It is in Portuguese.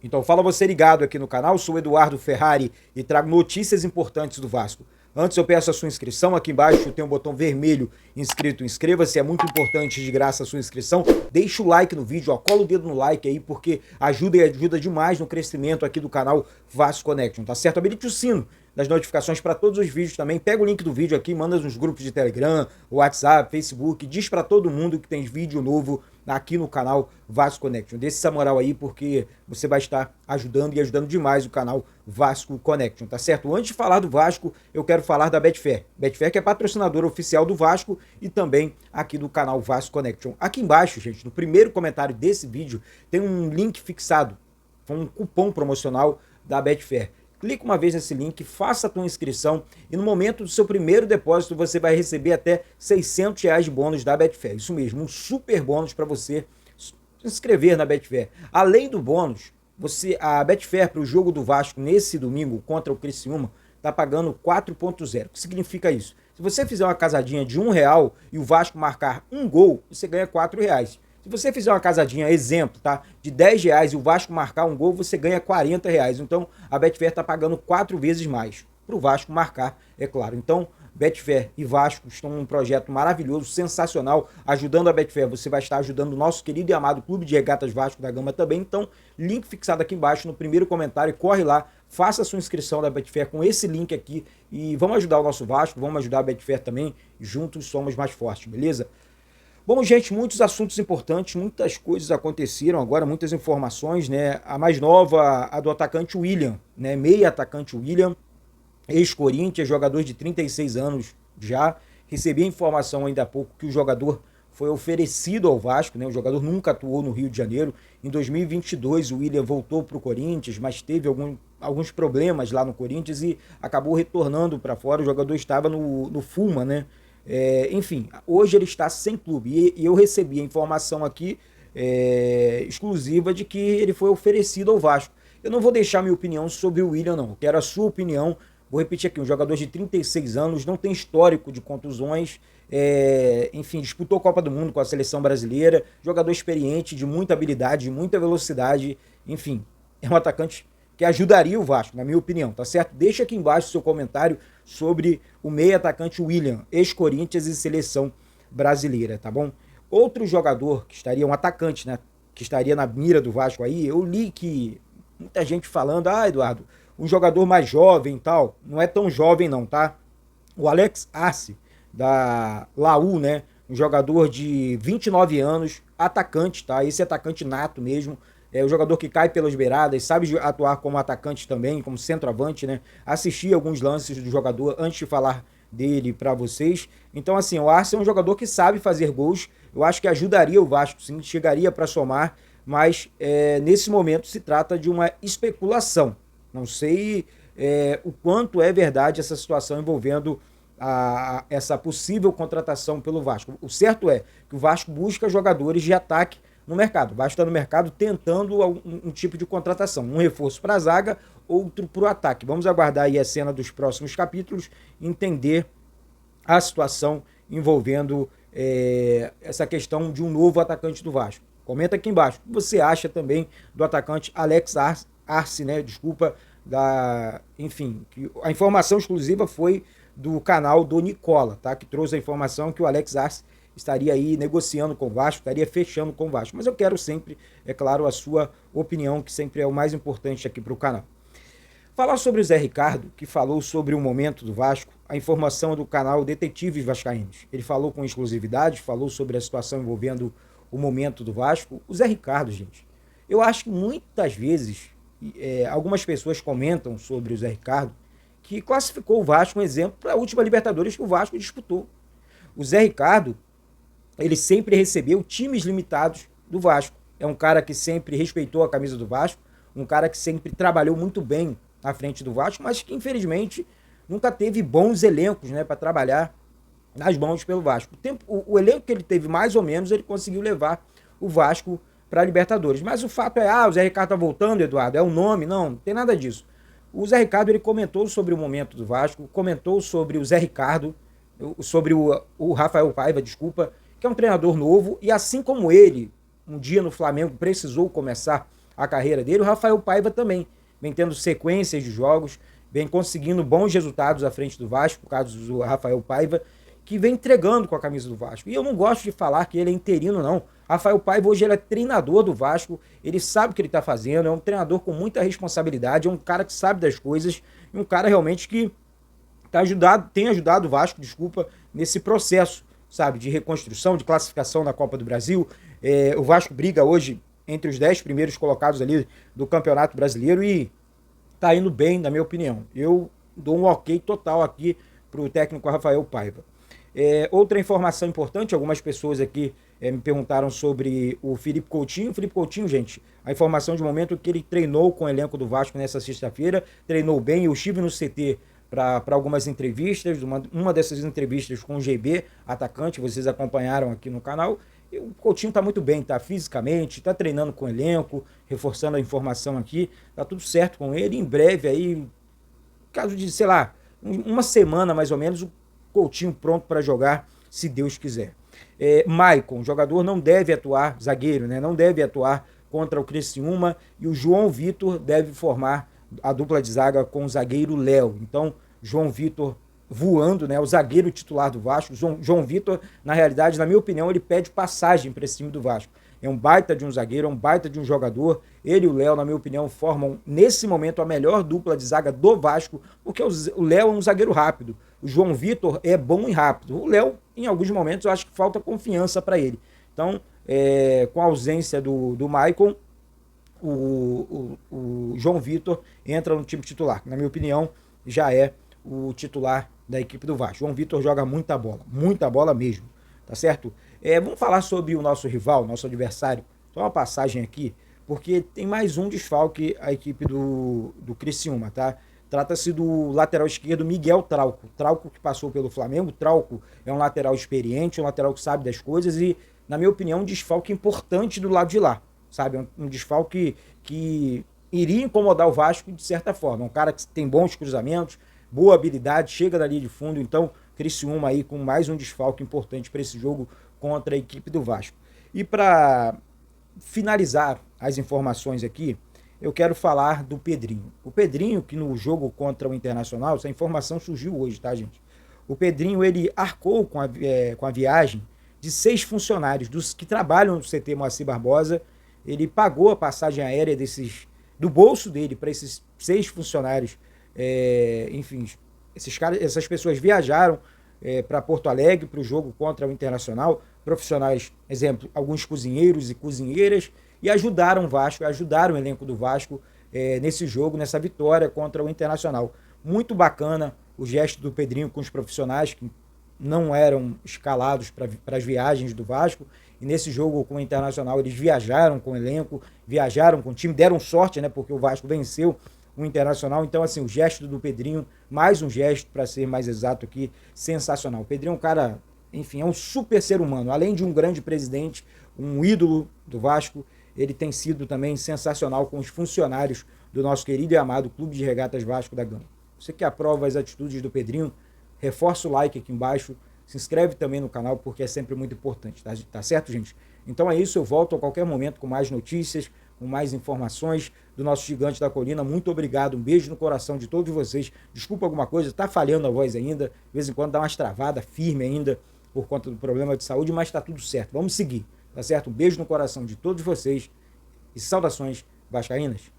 Então fala você ligado aqui no canal, sou Eduardo Ferrari e trago notícias importantes do Vasco. Antes eu peço a sua inscrição, aqui embaixo tem um botão vermelho inscrito, inscreva-se, é muito importante de graça a sua inscrição. Deixa o like no vídeo, ó, cola o dedo no like aí, porque ajuda e ajuda demais no crescimento aqui do canal Vasco Connection, tá certo? Habilite o sino das notificações para todos os vídeos também, pega o link do vídeo aqui, manda nos grupos de Telegram, WhatsApp, Facebook, diz para todo mundo que tem vídeo novo aqui no canal Vasco Connection. Dê essa moral aí, porque você vai estar ajudando e ajudando demais o canal Vasco Connection, tá certo? Antes de falar do Vasco, eu quero falar da Betfair. Betfair que é patrocinadora oficial do Vasco e também aqui do canal Vasco Connection. Aqui embaixo, gente, no primeiro comentário desse vídeo, tem um link fixado, um cupom promocional da Betfair. Clica uma vez nesse link, faça a tua inscrição e no momento do seu primeiro depósito você vai receber até R$600 de bônus da Betfair. Isso mesmo, um super bônus para você se inscrever na Betfair. Além do bônus, a Betfair para o jogo do Vasco nesse domingo contra o Criciúma está pagando 4.0. O que significa isso? Se você fizer uma casadinha de R$1 e o Vasco marcar um gol, você ganha R$4. Se você fizer uma casadinha, exemplo, tá? De R$10 e o Vasco marcar um gol, você ganha R$40. Então, a Betfair está pagando 4 vezes mais para o Vasco marcar, é claro. Então, Betfair e Vasco estão num projeto maravilhoso, sensacional, ajudando a Betfair. Você vai estar ajudando o nosso querido e amado Clube de Regatas Vasco da Gama também. Então, link fixado aqui embaixo no primeiro comentário. Corre lá, faça a sua inscrição da Betfair com esse link aqui e vamos ajudar o nosso Vasco, vamos ajudar a Betfair também. Juntos somos mais fortes, beleza? Bom, gente, muitos assuntos importantes, muitas coisas aconteceram agora, muitas informações, né? A mais nova, a do atacante William, né? Meia atacante William, ex-Corinthians, jogador de 36 anos já. Recebi a informação ainda há pouco que o jogador foi oferecido ao Vasco, né? O jogador nunca atuou no Rio de Janeiro. Em 2022, o William voltou para o Corinthians, mas teve alguns problemas lá no Corinthians e acabou retornando para fora. O jogador estava no Fuma, né? Enfim, hoje ele está sem clube e eu recebi a informação aqui exclusiva de que ele foi oferecido ao Vasco. Eu não vou deixar minha opinião sobre o William, não. Eu quero a sua opinião. Vou repetir aqui, um jogador de 36 anos, não tem histórico de contusões, enfim, disputou a Copa do Mundo com a seleção brasileira, jogador experiente, de muita habilidade, de muita velocidade, enfim, é um atacante que ajudaria o Vasco, na minha opinião, tá certo? Deixa aqui embaixo o seu comentário sobre o meio atacante William, ex-Corinthians e seleção brasileira, tá bom? Outro jogador que estaria, um atacante, né, que estaria na mira do Vasco aí, eu li que muita gente falando, Eduardo, um jogador mais jovem e tal, não é tão jovem não, tá? O Alex Arce, da Laú, né, um jogador de 29 anos, atacante, tá? Esse atacante nato mesmo, é o jogador que cai pelas beiradas, sabe atuar como atacante também, como centroavante, né? Assisti alguns lances do jogador antes de falar dele para vocês. Então, assim, o Arce é um jogador que sabe fazer gols. Eu acho que ajudaria o Vasco, sim, chegaria para somar, mas nesse momento se trata de uma especulação. Não sei o quanto é verdade essa situação envolvendo essa possível contratação pelo Vasco. O certo é que o Vasco busca jogadores de ataque no mercado. O Vasco está no mercado tentando um tipo de contratação, um reforço para a zaga, outro para o ataque. Vamos aguardar aí a cena dos próximos capítulos, entender a situação envolvendo essa questão de um novo atacante do Vasco. Comenta aqui embaixo o que você acha também do atacante Alex Arce, né? Desculpa, enfim, que a informação exclusiva foi do canal do Nicola, tá? Que trouxe a informação que o Alex Arce estaria aí negociando com o Vasco, estaria fechando com o Vasco. Mas eu quero sempre, é claro, a sua opinião, que sempre é o mais importante aqui para o canal. Falar sobre o Zé Ricardo, que falou sobre o momento do Vasco, a informação é do canal Detetives Vascaínos. Ele falou com exclusividade, falou sobre a situação envolvendo o momento do Vasco. O Zé Ricardo, gente, eu acho que muitas vezes algumas pessoas comentam sobre o Zé Ricardo, que classificou o Vasco um exemplo para a última Libertadores que o Vasco disputou. O Zé Ricardo, ele sempre recebeu times limitados do Vasco. É um cara que sempre respeitou a camisa do Vasco, um cara que sempre trabalhou muito bem à frente do Vasco, mas que infelizmente nunca teve bons elencos, né, para trabalhar nas mãos pelo Vasco. O elenco que ele teve, mais ou menos, ele conseguiu levar o Vasco para a Libertadores. Mas o fato é, o Zé Ricardo tá voltando, Eduardo, é um nome? Não tem nada disso. O Zé Ricardo, ele comentou sobre o momento do Vasco, comentou sobre o Zé Ricardo, sobre o Rafael Paiva, desculpa, que é um treinador novo, e assim como ele, um dia no Flamengo, precisou começar a carreira dele. O Rafael Paiva também vem tendo sequências de jogos, vem conseguindo bons resultados à frente do Vasco, no caso do Rafael Paiva, que vem entregando com a camisa do Vasco. E eu não gosto de falar que ele é interino, não. Rafael Paiva hoje ele é treinador do Vasco, ele sabe o que ele está fazendo, é um treinador com muita responsabilidade, é um cara que sabe das coisas, e um cara realmente que tem ajudado o Vasco, nesse processo, sabe, de reconstrução, de classificação na Copa do Brasil. O Vasco briga hoje entre os 10 primeiros colocados ali do Campeonato Brasileiro e tá indo bem, na minha opinião. Eu dou um ok total aqui pro técnico Rafael Paiva. Outra informação importante, algumas pessoas aqui me perguntaram sobre o Felipe Coutinho. O Felipe Coutinho, gente, a informação de momento é que ele treinou com o elenco do Vasco nessa sexta-feira, treinou bem. Eu estive no CT para algumas entrevistas, uma dessas entrevistas com o GB, atacante, vocês acompanharam aqui no canal. E o Coutinho tá muito bem, tá fisicamente, tá treinando com o elenco, reforçando a informação aqui, tá tudo certo com ele. Em breve aí, caso de, sei lá, uma semana mais ou menos, o Coutinho pronto para jogar, se Deus quiser. Maicon, jogador não deve atuar, zagueiro, né? Não deve atuar contra o Criciúma, e o João Vitor deve formar a dupla de zaga com o zagueiro Léo. Então, João Vitor voando, né? O zagueiro titular do Vasco. João Vitor, na realidade, na minha opinião, ele pede passagem para esse time do Vasco. É um baita de um zagueiro, é um baita de um jogador. Ele e o Léo, na minha opinião, formam, nesse momento, a melhor dupla de zaga do Vasco, porque o Léo é um zagueiro rápido. O João Vitor é bom e rápido. O Léo, em alguns momentos, eu acho que falta confiança para ele. Então, com a ausência do Maicon, o João Vitor entra no time titular. Na minha opinião, já é o titular da equipe do Vasco. João Vitor joga muita bola mesmo, tá certo? Vamos falar sobre o nosso rival, nosso adversário. Só uma passagem aqui, porque tem mais um desfalque a equipe do Criciúma, tá? Trata-se do lateral esquerdo Miguel Trauco. Trauco que passou pelo Flamengo. Trauco é um lateral experiente, um lateral que sabe das coisas e, na minha opinião, um desfalque importante do lado de lá, sabe? Um desfalque que iria incomodar o Vasco de certa forma. Um cara que tem bons cruzamentos, boa habilidade, chega da linha de fundo. Então, Criciúma aí com mais um desfalque importante para esse jogo contra a equipe do Vasco. E para finalizar as informações aqui, eu quero falar do Pedrinho. O Pedrinho, que no jogo contra o Internacional, essa informação surgiu hoje, tá, gente? O Pedrinho, ele arcou com a viagem de 6 funcionários dos que trabalham no CT Moacir Barbosa. Ele pagou a passagem aérea do bolso dele para esses 6 funcionários. Enfim, essas pessoas viajaram para Porto Alegre para o jogo contra o Internacional. Profissionais, exemplo, alguns cozinheiros e cozinheiras, e ajudaram o Vasco, ajudaram o elenco do Vasco nesse jogo, nessa vitória contra o Internacional. Muito bacana o gesto do Pedrinho com os profissionais que não eram escalados para as viagens do Vasco, e nesse jogo com o Internacional eles viajaram com o elenco, viajaram com o time, deram sorte, né, porque o Vasco venceu o Internacional. Então, assim, o gesto do Pedrinho, mais um gesto, para ser mais exato aqui, sensacional. O Pedrinho é um cara, enfim, é um super ser humano, além de um grande presidente, um ídolo do Vasco. Ele tem sido também sensacional com os funcionários do nosso querido e amado Clube de Regatas Vasco da Gama. Você que aprova as atitudes do Pedrinho, reforça o like aqui embaixo, se inscreve também no canal, porque é sempre muito importante, tá certo, gente? Então é isso, eu volto a qualquer momento com mais notícias, com mais informações do nosso Gigante da Colina. Muito obrigado, um beijo no coração de todos vocês. Desculpa alguma coisa, tá falhando a voz ainda, de vez em quando dá umas travadas, firme ainda, por conta do problema de saúde, mas tá tudo certo, vamos seguir. Tá certo? Um beijo no coração de todos vocês e saudações vascaínas.